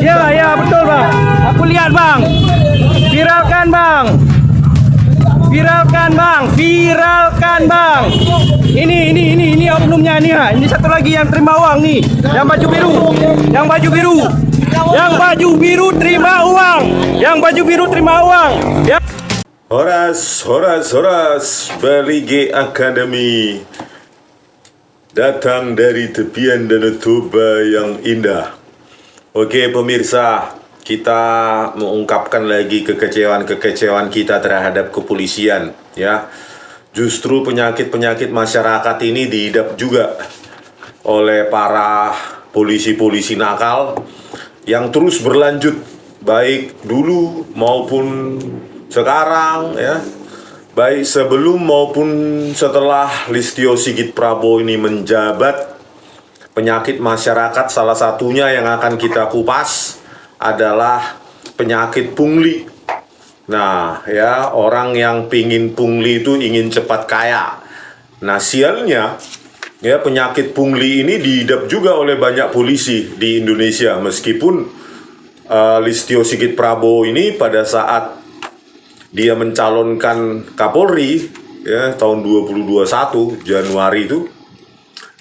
Ya, betul bang. Aku lihat bang. Viralkan bang. Viralkan bang. Viralkan bang. Ini oknumnya nih ya. Ini satu lagi yang terima uang nih. Yang baju biru. Yang baju biru. Yang baju biru terima uang. Yang baju biru terima uang. Ya. Horas, Balige Academy datang dari tepian Danau Toba yang indah. Oke pemirsa, kita mengungkapkan lagi kekecewaan kita terhadap kepolisian ya. Justru penyakit masyarakat ini diidap juga oleh para polisi-polisi nakal yang terus berlanjut baik dulu maupun sekarang ya, baik sebelum maupun setelah Listio Sigit Prabowo ini menjabat. Penyakit masyarakat salah satunya yang akan kita kupas adalah penyakit pungli. Nah ya, orang yang pingin pungli itu ingin cepat kaya. Nah sialnya ya, penyakit pungli ini diidap juga oleh banyak polisi di Indonesia. Meskipun Listio Sigit Prabowo ini pada saat dia mencalonkan Kapolri ya tahun 2021 Januari itu,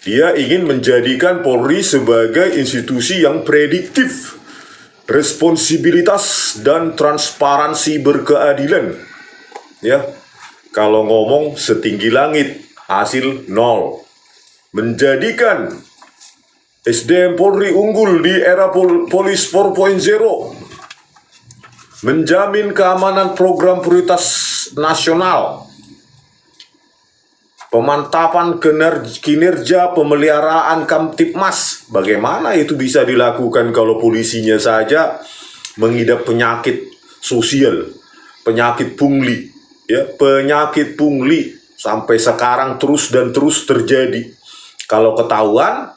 dia ingin menjadikan Polri sebagai institusi yang prediktif, responsibilitas dan transparansi berkeadilan. Ya, kalau ngomong setinggi langit, hasil nol. Menjadikan SDM Polri unggul di era Polis 4.0. Menjamin keamanan program prioritas nasional. Pemantapan kinerja pemeliharaan Kamtipmas. Bagaimana itu bisa dilakukan kalau polisinya saja mengidap penyakit sosial, penyakit pungli, ya, penyakit pungli sampai sekarang terus terjadi. Kalau ketahuan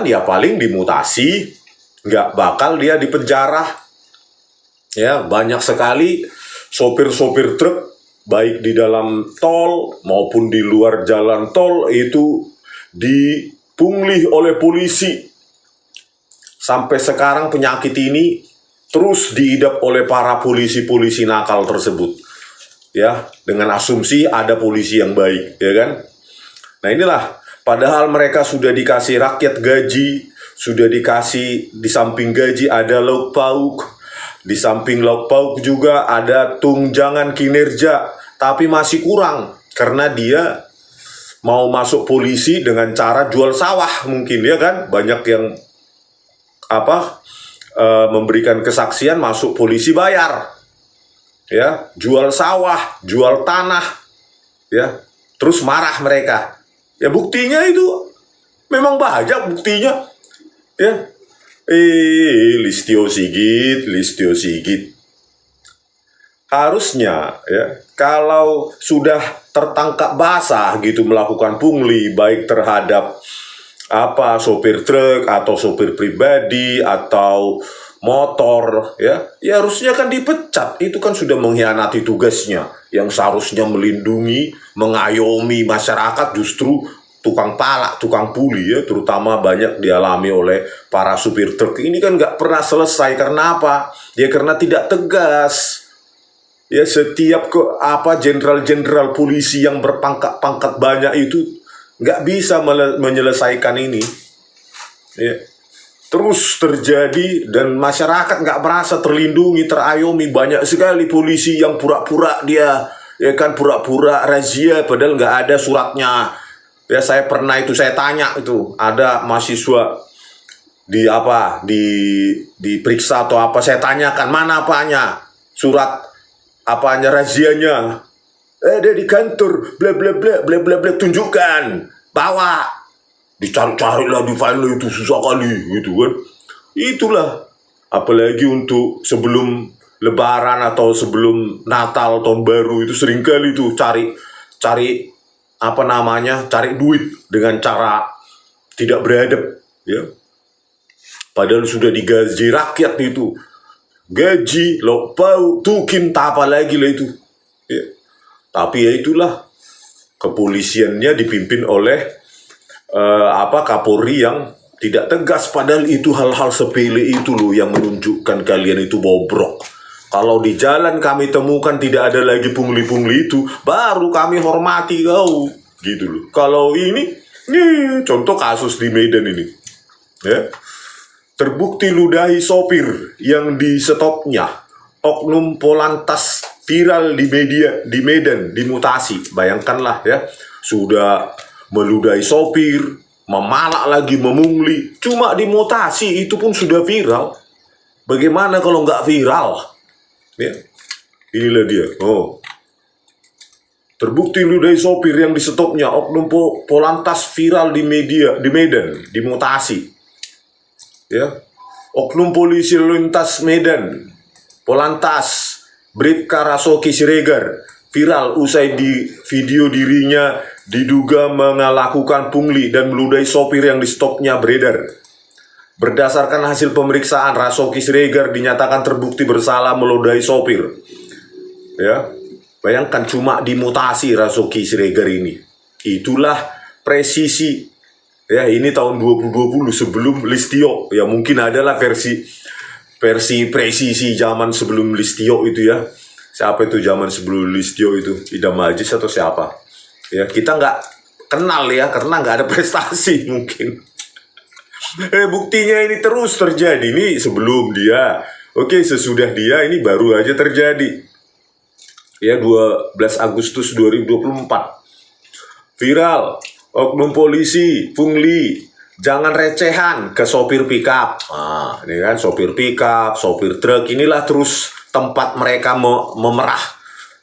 ya paling dimutasi, nggak bakal dia dipenjara. Ya, banyak sekali sopir-sopir truk baik di dalam tol maupun di luar jalan tol itu dipungli oleh polisi. Sampai sekarang penyakit ini terus diidap oleh para polisi-polisi nakal tersebut. Ya, dengan asumsi ada polisi yang baik, ya kan? Nah inilah, padahal mereka sudah dikasih rakyat gaji, sudah dikasih di samping gaji ada lauk pauk. Di samping lauk pauk juga ada tunjangan kinerja, tapi masih kurang karena dia mau masuk polisi dengan cara jual sawah mungkin, ya kan? Banyak yang memberikan kesaksian masuk polisi bayar, ya, jual sawah, jual tanah, ya, terus marah mereka. Ya buktinya itu memang banyak buktinya, ya. Listio Sigit. Harusnya ya, kalau sudah tertangkap basah gitu melakukan pungli baik terhadap sopir truk atau sopir pribadi atau motor ya harusnya kan dipecat. Itu kan sudah mengkhianati tugasnya yang seharusnya melindungi, mengayomi masyarakat, justru tukang palak, tukang puli ya, terutama banyak dialami oleh para supir truk. Ini kan nggak pernah selesai. Karena apa? Ya karena tidak tegas. Ya setiap jenderal-jenderal polisi yang berpangkat banyak itu nggak bisa menyelesaikan ini. Ya. Terus terjadi dan masyarakat nggak merasa terlindungi, terayomi. Banyak sekali polisi yang pura-pura dia, ya kan, pura-pura razia padahal nggak ada suratnya. Ya saya pernah itu, saya tanya itu, ada mahasiswa diperiksa atau apa, saya tanyakan mana apanya, surat apanya razianya, dia di kantor, bla bla bla bla bla bla, tunjukkan, bawa, dicari-cari lah di file itu, susah kali gitu kan. Itulah, apalagi untuk sebelum Lebaran atau sebelum Natal tahun baru itu seringkali itu cari duit dengan cara tidak beradab ya. Padahal sudah digaji rakyat itu, gaji, lauk pauk, tukin, tak apa lagi lah itu ya. Tapi ya itulah, kepolisiannya dipimpin oleh Kapolri yang Tidak tegas, padahal itu hal-hal sepele itu loh yang menunjukkan kalian itu bobrok. Kalau di jalan kami temukan tidak ada lagi pungli-pungli itu, baru kami hormati kau. Gitu loh. Kalau ini contoh kasus di Medan ini. Ya. Terbukti ludahi sopir yang di stopnya. Oknum Polantas viral di media di Medan, dimutasi. Bayangkanlah ya, sudah meludahi sopir, memalak lagi, memungli, cuma dimutasi itu pun sudah viral. Bagaimana kalau nggak viral? Ya, inilah dia. Oh, terbukti ludahi sopir yang di stopnya. Oknum Polantas viral di media di Medan, dimutasi. Ya, oknum polisi lalu lintas Medan, Polantas, Bribka Rasoki Siregar, viral usai di video dirinya diduga melakukan pungli dan meludahi sopir yang di stopnya beredar. Berdasarkan hasil pemeriksaan, Rasoki Siregar dinyatakan terbukti bersalah meludahi sopir. Ya, bayangkan cuma dimutasi Rasoki Siregar ini. Itulah presisi. Ya, ini tahun 2020 sebelum Listio. Ya, mungkin adalah versi presisi zaman sebelum Listio itu ya. Siapa itu zaman sebelum Listio itu? Idam Aziz atau siapa? Ya, kita nggak kenal ya, karena nggak ada prestasi mungkin. Buktinya ini terus terjadi. Ini sebelum dia. Oke, sesudah dia ini baru aja terjadi. Ya, 12 Agustus 2024. Viral. Oknum polisi, pungli, jangan recehan ke sopir pickup. Nah, ini kan sopir pickup, sopir truk, inilah terus tempat mereka memerah.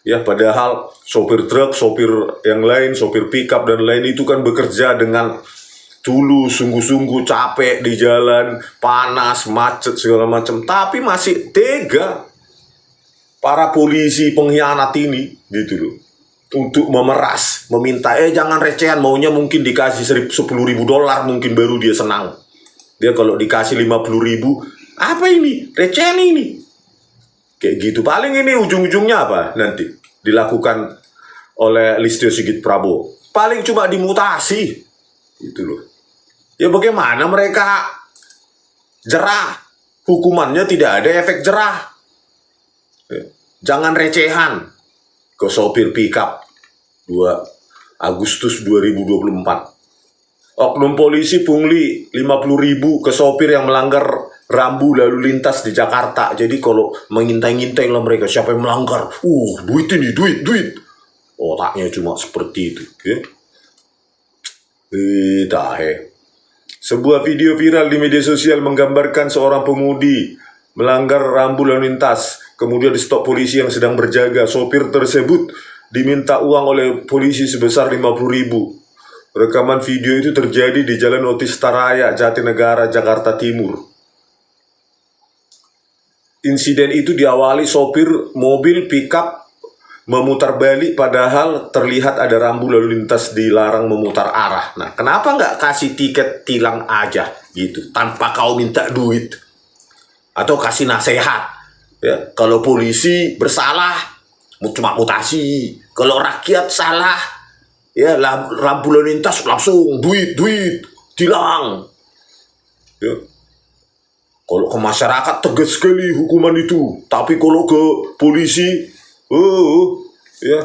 Ya, padahal sopir truk, sopir yang lain, sopir pickup dan lain itu kan bekerja dengan tulus, sungguh-sungguh, capek di jalan, panas, macet segala macam, tapi masih tega para polisi pengkhianat ini, gitu loh. Untuk memeras, meminta, jangan recehan, maunya mungkin dikasih $10.000 mungkin baru dia senang. Dia kalau dikasih 50.000, apa ini? Recehan ini. Kayak gitu. Paling ini ujung-ujungnya apa nanti? Dilakukan oleh Listio Sigit Prabowo. Paling cuma dimutasi. Itu loh. Ya bagaimana mereka jerah? Hukumannya tidak ada efek jerah. Jangan recehan ke sopir pickup. 2 Agustus 2024. Oknum polisi pungli 50.000 ke sopir yang melanggar rambu lalu lintas di Jakarta. Jadi kalau mengintai-ngintai lah mereka, siapa yang melanggar, duit ini, duit. Otaknya cuma seperti itu. Ya. Sebuah video viral di media sosial menggambarkan seorang pemudi melanggar rambu lalu lintas, kemudian di stop polisi yang sedang berjaga. Sopir tersebut diminta uang oleh polisi sebesar 50.000. Rekaman video itu terjadi di Jalan Otista Raya, Jatinegara, Jakarta Timur. Insiden itu diawali sopir mobil pickup memutar balik padahal terlihat ada rambu lalu lintas dilarang memutar arah. Nah, kenapa nggak kasih tiket tilang aja gitu, tanpa kau minta duit? Atau kasih nasihat. Ya, kalau polisi bersalah, cuma mutasi. Kalau rakyat salah, ya rambu lalu lintas langsung duit, tilang. Ya. Kalau ke masyarakat tegas sekali hukuman itu, tapi kalau ke polisi, ya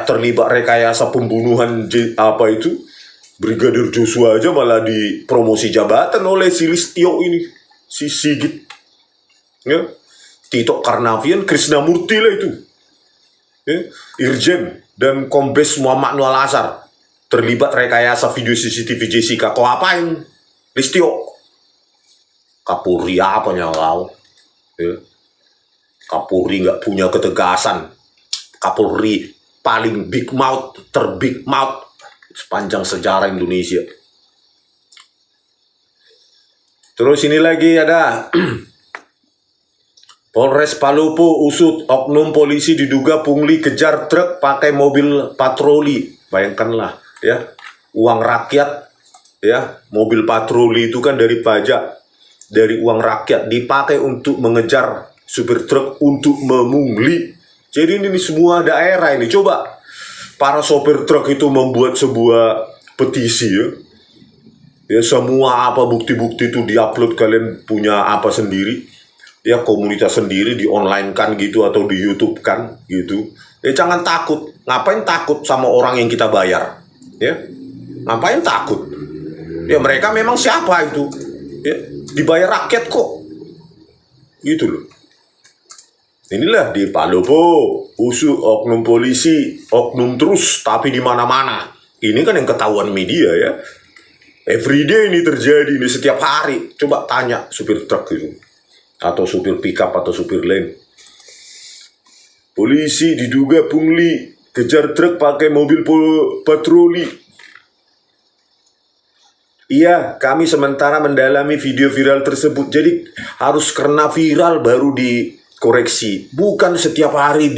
terlibat rekayasa pembunuhan Brigadir Joshua aja malah dipromosi jabatan oleh si Listio ini, si Sigit. Ya. Tito Karnavian, Krisnamurti lah itu. Ya. Irjen dan Kombes Muhammad Nur Al-Azhar terlibat rekayasa video CCTV Jessica. Kau apain? Listio. Kapolri apanya kau? Ya. Kapolri nggak punya ketegasan. Kapolri paling big mouth, terbig mouth sepanjang sejarah Indonesia. Terus ini lagi ada Polres Palopo usut oknum polisi diduga pungli kejar truk pakai mobil patroli. Bayangkanlah ya, uang rakyat ya, mobil patroli itu kan dari pajak, dari uang rakyat dipakai untuk mengejar supir truk untuk memungli. Jadi ini semua daerah ini, coba para sopir truk itu membuat sebuah petisi ya. Ya semua apa bukti-bukti itu diupload, kalian punya apa sendiri, ya komunitas sendiri, di online kan gitu atau di YouTube kan gitu. Ya jangan takut. Ngapain takut sama orang yang kita bayar? Ya, ngapain takut? Ya mereka memang siapa itu? Ya, dibayar rakyat kok. Gitu loh. Inilah di Palopo, usu oknum polisi, oknum terus tapi di mana-mana. Ini kan yang ketahuan media ya. Everyday ini terjadi ini setiap hari. Coba tanya supir truk itu, atau supir pickup atau supir lain. Polisi diduga pungli kejar truk pakai mobil patroli. Iya, kami sementara mendalami video viral tersebut. Jadi harus karena viral baru dikoreksi. Bukan setiap hari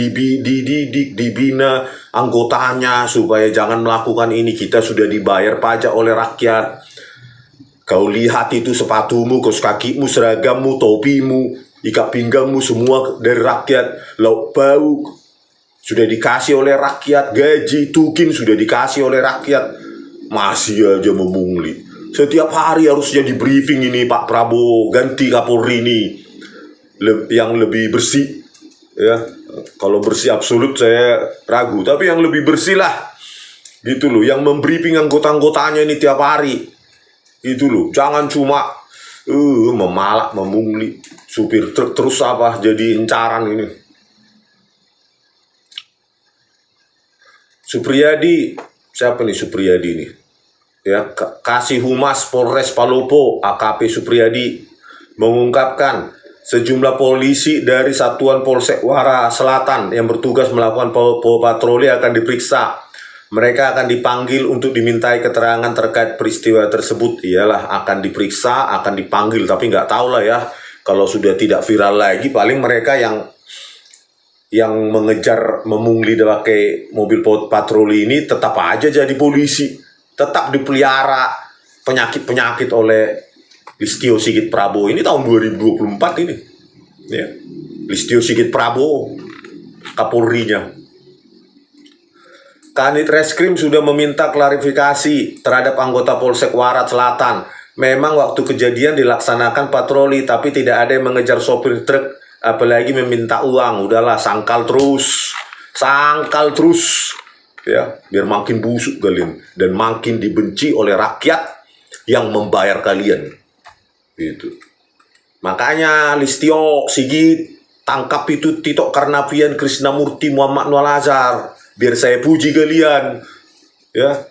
dibina anggotanya supaya jangan melakukan ini. Kita sudah dibayar pajak oleh rakyat. Kau lihat itu sepatumu, kaos kakimu, seragammu, topimu, ikat pinggangmu, semua dari rakyat. Lauk bau sudah dikasih oleh rakyat. Gaji tukin sudah dikasih oleh rakyat. Masih aja memungli. Setiap hari harusnya di briefing ini, Pak Prabowo ganti Kapolri ini yang lebih bersih ya. Kalau bersih absolut saya ragu, tapi yang lebih bersih lah gitu loh, yang membriefing anggota-anggotanya ini tiap hari gitu loh. Jangan cuma memalak, memungli supir truk terus apa jadi incaran ini. Supriyadi, siapa nih Supriyadi ini? Ya, Kasih Humas Polres Palopo AKP Supriyadi mengungkapkan sejumlah polisi dari Satuan Polsek Wara Selatan yang bertugas melakukan patroli akan diperiksa. Mereka akan dipanggil untuk dimintai keterangan terkait peristiwa tersebut. Iyalah, akan diperiksa, akan dipanggil, tapi nggak tahu lah ya. Kalau sudah tidak viral lagi, paling mereka yang mengejar, memungli pakai mobil patroli ini tetap aja jadi polisi. Tetap dipelihara penyakit-penyakit oleh Listio Sigit Prabowo. Ini tahun 2024 ini ya. Listio Sigit Prabowo Kapolrinya. Kanit Reskrim sudah meminta klarifikasi terhadap anggota Polsek Warat Selatan. Memang waktu kejadian dilaksanakan patroli, tapi tidak ada yang mengejar sopir truk, apalagi meminta uang. Udahlah, sangkal terus ya, biar makin busuk kalian dan makin dibenci oleh rakyat yang membayar kalian gitu. Makanya Listio Sigit tangkap itu Tito Karnavian, Krisnamurti, Muhammad Nur Azhar, biar saya puji kalian ya.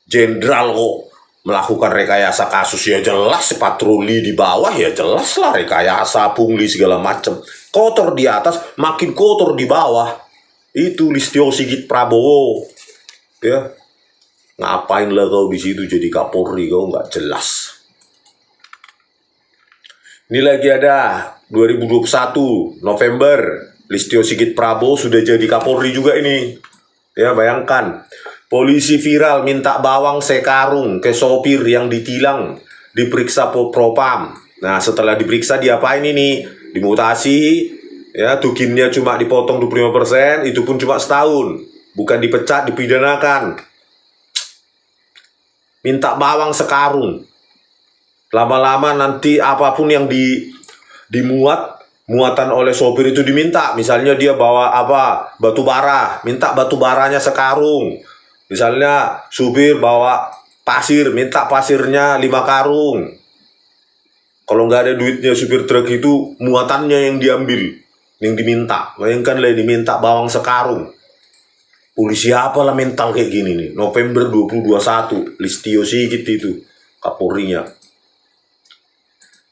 Jenderal kok melakukan rekayasa kasus, ya jelas patroli di bawah, ya jelas lah rekayasa, pungli segala macam. Kotor di atas, makin kotor di bawah. Itu Listio Sigit Prabowo ya. Ngapain lah kau di situ jadi Kapolri, kau nggak jelas. Ini lagi ada 2021 November, Listio Sigit Prabowo sudah jadi Kapolri juga ini ya. Bayangkan, polisi viral minta bawang sekarung ke sopir yang ditilang, diperiksa Propam. Nah setelah diperiksa diapain ini? Dimutasi ya, tukinnya cuma dipotong 25%, itu pun cuma setahun. Bukan dipecat, dipidanakan. Minta bawang sekarung. Lama-lama nanti apapun yang muatan oleh sopir itu diminta. Misalnya dia bawa apa? Batu bara, minta batu baranya sekarung. Misalnya supir bawa pasir, minta pasirnya 5 karung. Kalau nggak ada duitnya supir truk itu, muatannya yang diambil, yang diminta. Bayangkan lah, diminta bawang sekarung. Polisi apa lah mental kayak gini nih. November 2021, Listio Sigit itu Kapolrinya.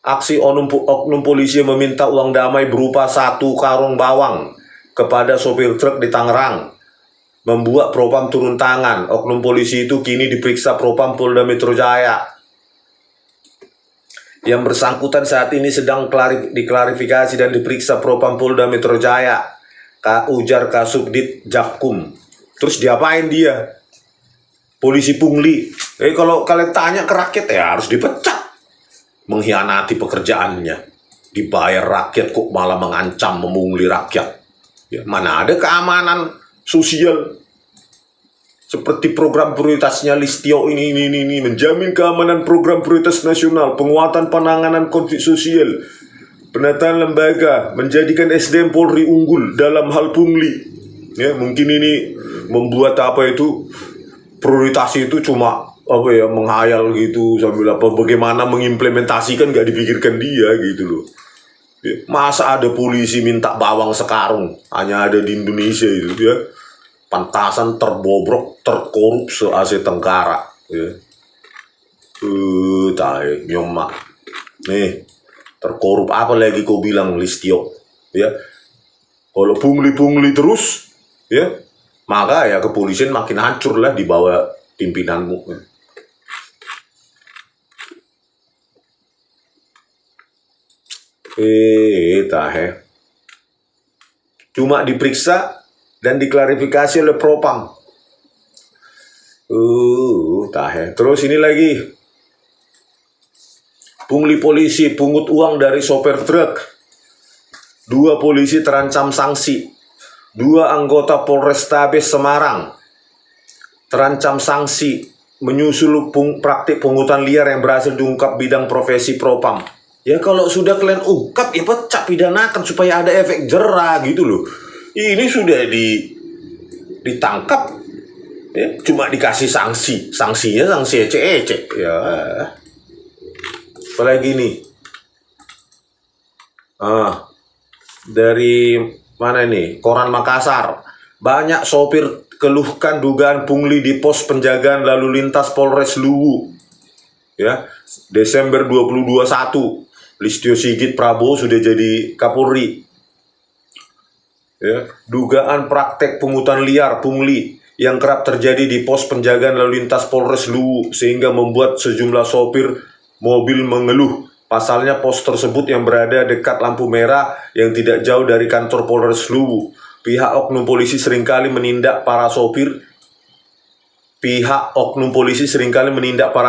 Aksi oknum polisi meminta uang damai berupa 1 karung bawang kepada sopir truk di Tangerang membuat Propam turun tangan. Oknum polisi itu kini diperiksa Propam Polda Metro Jaya. Yang bersangkutan saat ini sedang diklarifikasi dan diperiksa Propam Polda Metro Jaya, ujar Kasubdit Jakkum. Terus diapain dia? Polisi pungli. Kalau kalian tanya ke rakyat, ya harus dipecat. Mengkhianati pekerjaannya. Dibayar rakyat kok malah mengancam, memungli rakyat. Ya, mana ada keamanan sosial? seperti program prioritasnya Listio ini menjamin keamanan program prioritas nasional, penguatan penanganan konflik sosial, penataan lembaga, menjadikan SDM Polri unggul dalam hal pungli. Ya, mungkin ini membuat prioritas itu cuma menghayal gitu sambil bagaimana mengimplementasikan gak dipikirkan dia gitu loh. Ya, masa ada polisi minta bawang sekarung hanya ada di Indonesia itu ya. Pantasan terbobrok, terkorup se-Asia Tenggara ya. Nyomak. Nih, terkorup apa lagi kau bilang Listio ya. Kalau pungli terus ya, maka ya kepolisian makin hancur lah di bawah pimpinanmu. Cuma diperiksa dan diklarifikasi oleh Propam. Terus ini lagi. Pungli polisi pungut uang dari sopir truk. 2 polisi terancam sanksi. 2 anggota Polrestabes Semarang terancam sanksi menyusul praktik pungutan liar yang berhasil diungkap bidang profesi Propam. Ya kalau sudah kalian ungkap ya pecah pidanakan supaya ada efek jerah gitu loh. Ini sudah ditangkap ya, cuma dikasih sanksinya sanksi ecek ya. Apalagi nih dari mana ini, Koran Makassar, banyak sopir keluhkan dugaan pungli di pos penjagaan lalu lintas Polres Luwu ya. Desember 2021 Listio Sigit Prabowo sudah jadi Kapolri ya. Dugaan praktek pungutan liar pungli yang kerap terjadi di pos penjagaan lalu lintas Polres Luwu sehingga membuat sejumlah sopir mobil mengeluh. Pasalnya pos tersebut yang berada dekat lampu merah yang tidak jauh dari kantor Polres Luwu. Pihak oknum polisi seringkali menindak para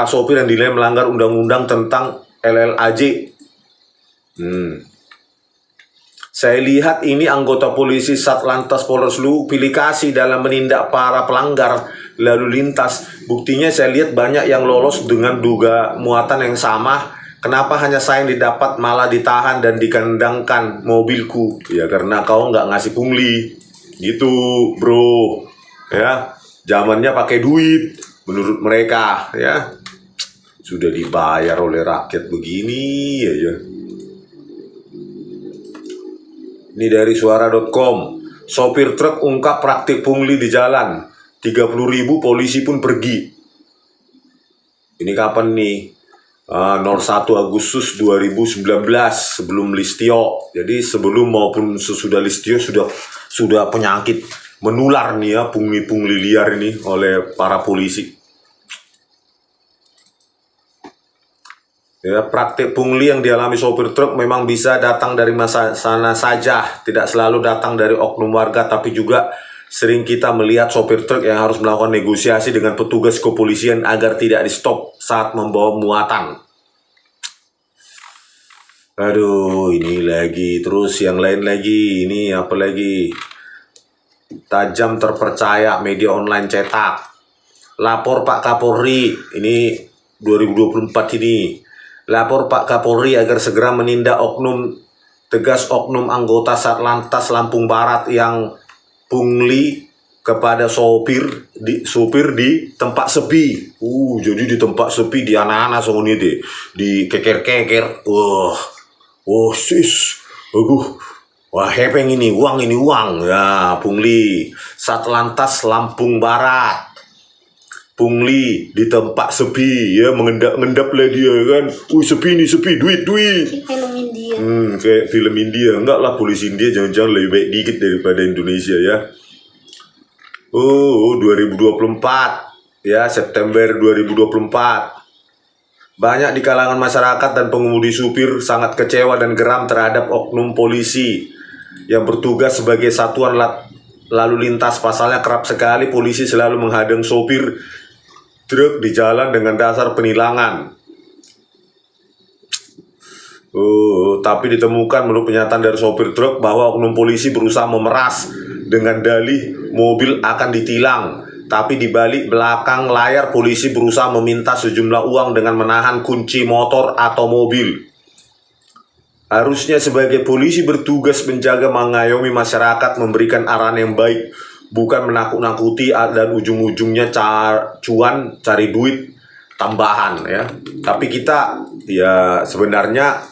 sopir yang dinilai melanggar undang-undang tentang LLAJ. Saya lihat ini anggota polisi Satlantas Polres Luwu pilih kasih dalam menindak para pelanggar lalu lintas. Buktinya saya lihat banyak yang lolos dengan duga muatan yang sama. Kenapa hanya saya yang didapat malah ditahan dan dikandangkan mobilku? Ya karena kau nggak ngasih pungli. Gitu bro. Ya, zamannya pakai duit menurut mereka ya. Sudah dibayar oleh rakyat begini ya. Ini dari suara.com. Sopir truk ungkap praktik pungli di jalan. 30.000 polisi pun pergi. Ini kapan nih? 01 Agustus 2019 sebelum Listio. Jadi sebelum maupun sesudah Listio sudah penyakit menular nih ya, pungli liar ini oleh para polisi. Ya, praktik pungli yang dialami sopir truk memang bisa datang dari sana saja, tidak selalu datang dari oknum warga, tapi juga sering kita melihat sopir truk yang harus melakukan negosiasi dengan petugas kepolisian agar tidak di-stop saat membawa muatan. Aduh, ini lagi, terus yang lain lagi, ini apa lagi? Tajam terpercaya media online cetak. Lapor Pak Kapolri, ini 2024 ini. Lapor Pak Kapolri agar segera menindak tegas oknum anggota Satlantas Lampung Barat yang pungli kepada sopir di tempat sepi. Jadi di tempat sepi di anak-anak soalnya deh, di keker-keker. Wah hepeng ini uang ya, pungli Satlantas Lampung Barat. Pungli di tempat sepi ya, mengendap lah dia kan. Sepi nih, sepi, duit. Film India. Kayak film India. Enggak lah, polisi India jangan-jangan lebih baik dikit daripada Indonesia ya. 2024 ya, September 2024. Banyak di kalangan masyarakat dan pengemudi supir sangat kecewa dan geram terhadap oknum polisi yang bertugas sebagai satuan lalu lintas. Pasalnya kerap sekali polisi selalu menghadang sopir truk di jalan dengan dasar penilangan. Tapi ditemukan menurut pernyataan dari sopir truk bahwa oknum polisi berusaha memeras dengan dalih mobil akan ditilang. tapi di balik belakang layar polisi berusaha meminta sejumlah uang dengan menahan kunci motor atau mobil. Harusnya sebagai polisi bertugas menjaga mengayomi masyarakat, memberikan arahan yang baik, bukan menakut-nakuti dan ujung-ujungnya cuan, cari duit tambahan ya. Tapi kita ya sebenarnya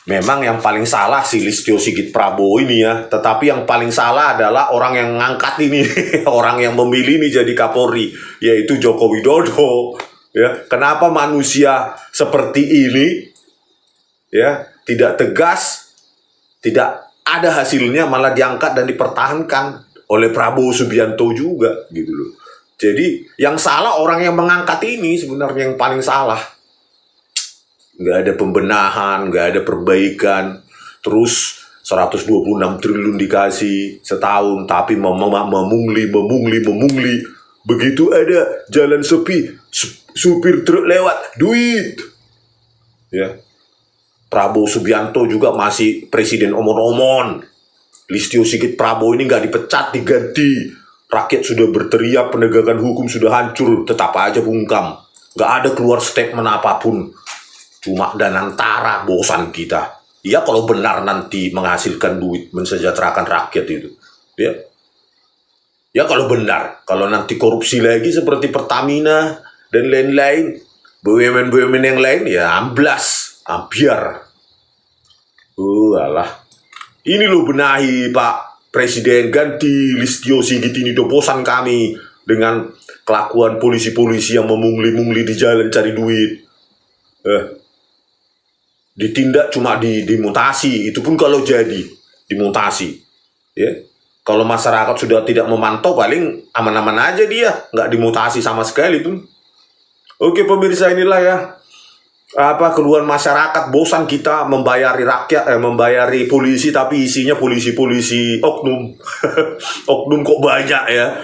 memang yang paling salah si Listio Sigit Prabowo ini ya. Tetapi yang paling salah adalah orang yang ngangkat ini, orang yang memilih ini jadi Kapolri, yaitu Joko Widodo. Ya, kenapa manusia seperti ini ya tidak tegas, tidak ada hasilnya, malah diangkat dan dipertahankan oleh Prabowo Subianto juga gitu loh. Jadi yang salah orang yang mengangkat ini sebenarnya yang paling salah. Nggak ada pembenahan, nggak ada perbaikan, terus 126 triliun dikasih setahun, tapi memungli. Begitu ada jalan sepi, supir truk lewat, duit. Ya, Prabowo Subianto juga masih presiden omon-omon. Listio Sigit Prabowo ini nggak dipecat, diganti. Rakyat sudah berteriak, penegakan hukum sudah hancur, tetap aja bungkam. Nggak ada keluar statement apapun. Cuma dan antara, bosan kita. Ya kalau benar nanti menghasilkan duit, mensejahterakan rakyat itu. Ya kalau benar, kalau nanti korupsi lagi seperti Pertamina dan lain-lain, BUMN-BUMN yang lain, ya amblas, biar. Alah. Ini loh benahi Pak Presiden, ganti Listio Sigit ini, udah bosan kami dengan kelakuan polisi-polisi yang memungli-mungli di jalan cari duit. Ditindak cuma dimutasi, itu pun kalau jadi dimutasi. Ya, kalau masyarakat sudah tidak memantau paling aman-aman aja dia, nggak dimutasi sama sekali pun. Oke pemirsa, inilah ya keluhan masyarakat, bosan kita membayari rakyat, membayari polisi tapi isinya polisi-polisi oknum. Oknum kok banyak ya,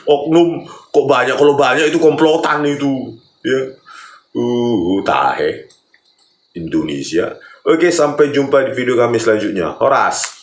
oknum kok banyak, kalau banyak itu komplotan itu ya. Tahe Indonesia. Oke, sampai jumpa di video kami selanjutnya. Horas.